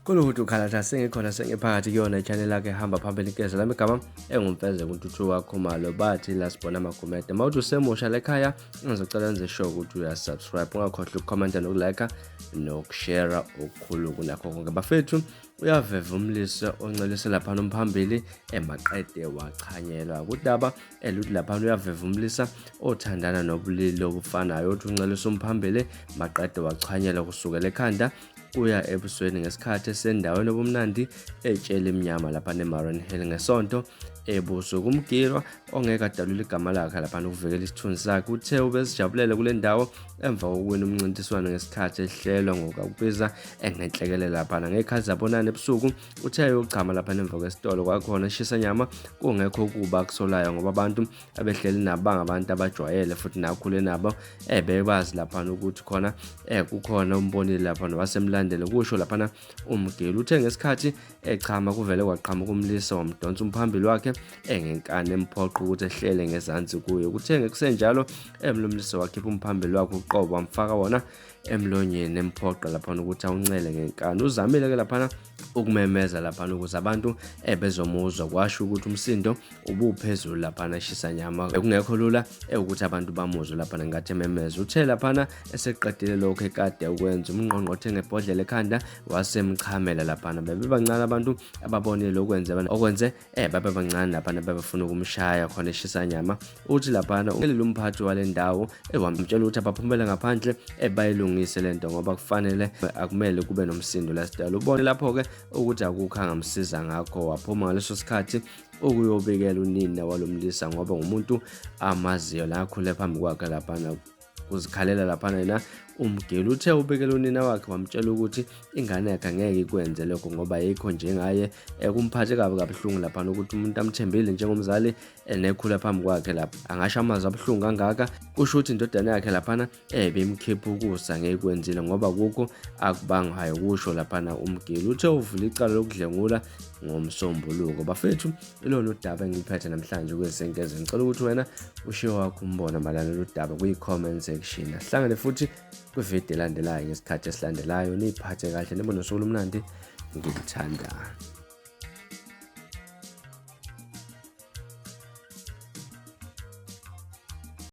Kulukuthi ukhalata sengikhona sengiphakathi kuyona i-channel yakhe hamba phambili igeza lami igama engumfeze kuntuthu wakho malo bathi la sibona amagumede mawuthi usemusha lekhaya ngizocela enze sure ukuthi uyasubscribe ungakhohlwa ukukhomenta nokulike nokushare okukhulu kunakho konke bafethu. Uyaveva umlisa onceliswe lapha umphambili maqede wachanyelwa kudaba eluthi lapha uyaveva umlisa othandana nobulili obufanayo uthi unceliswe umphambili maqede wachanyelwa kusukela ekhanda kuya ebusweni ngesikhathi esendaweni obumnandi etshela iminyama lapha neMarine Hill ngesonto ebuso kumgirwa ongeke adalule igama lakhe lapha ukuvikela isithunzi sakhe. Uthe ubesijabulele kule ndawo emva kokuwina umncintiswano ngesikhathi ehlelwa ngokubiza engenhlekele lapha ngekhathi zabonana ebusuku. Uthe uyochama lapha emva kwesitolo kwakhona eshisa nyama kungekho kuba kusolayo ngoba abantu abehleli nabo bangabantu abajwayele futhi nakhule nabo bebazi lapha ukuthi khona kukhona umbonile lapha nobasemlandele kusho lapha umgili. Uthe ngesikhathi echama kuvele kwaqhamuka umlisa wamdonsa umphambili wakhe engenkani emphoqa ukuthi ehlele ngezansi kuye. Kuthe ngekusenjalo umlisa wakhipha umphambili wakhe uqobo wamfaka wona emlonyeni emphoqa lapha ukuthi awuncele ngenkani. Uzamile ke lapha ukumemeza lapha ukuze abantu bezomuzwa kwasho ukuthi umsindo ubuphezulu lapha eshisa nyama kungekho lula ukuthi abantu bamuzwe lapha ngathi ememeza. Uthe lapha eseqedile lokho ekade ukwenza umngqongqothe ngebhodlela ekhanda wasemchamela lapha bebebancane abantu ababonile okwenze babe bancane lapha bebefuna ukumshaya khona eshisa nyama. Uthi lapha umphathi wale ndawo wamtshela ukuthi abaphumele ngaphandle bayilungise lento ngoba kufanele akumele kube nomsindo la sidala. Ubone lapho ke ukuthi akukho angamsiza ngakho waphuma ngaleso sikhathi ukuyobikela unina walomlisa ngoba ngumuntu amaziyo la akhule phambi kwakhe lapha kuzikhalela lapha yena umgili. Uthe ubekela unina wakhe wamtshela ukuthi ingane yakhe angeke ikwenze lokho ngoba yikho njengaye kumphathe kabi kabuhlungu lapha ukuthi umuntu amthembile njengomzali nekhula phambi kwakhe lapha angasho amazwi abuhlungu kangaka. Kusho ukuthi indodana yakhe lapha bemkhipha ukusa ngekwenzile ngoba kukho akubangayo kusho lapha umgili. Uthe uvula icala lokudlengula ngomsombuluko bafethu. Ilona udaba engiliphethe namhlanje kwesenkeze. Ngicela ukuthi wena ushiye wakho umbona malana lodaba kwi-comment section. Sihlangane futhi kwivideo elandelayo ngesikhathi esilandelayo. Niphathe kahle nibe nosuku olumnandi ngikuthanda.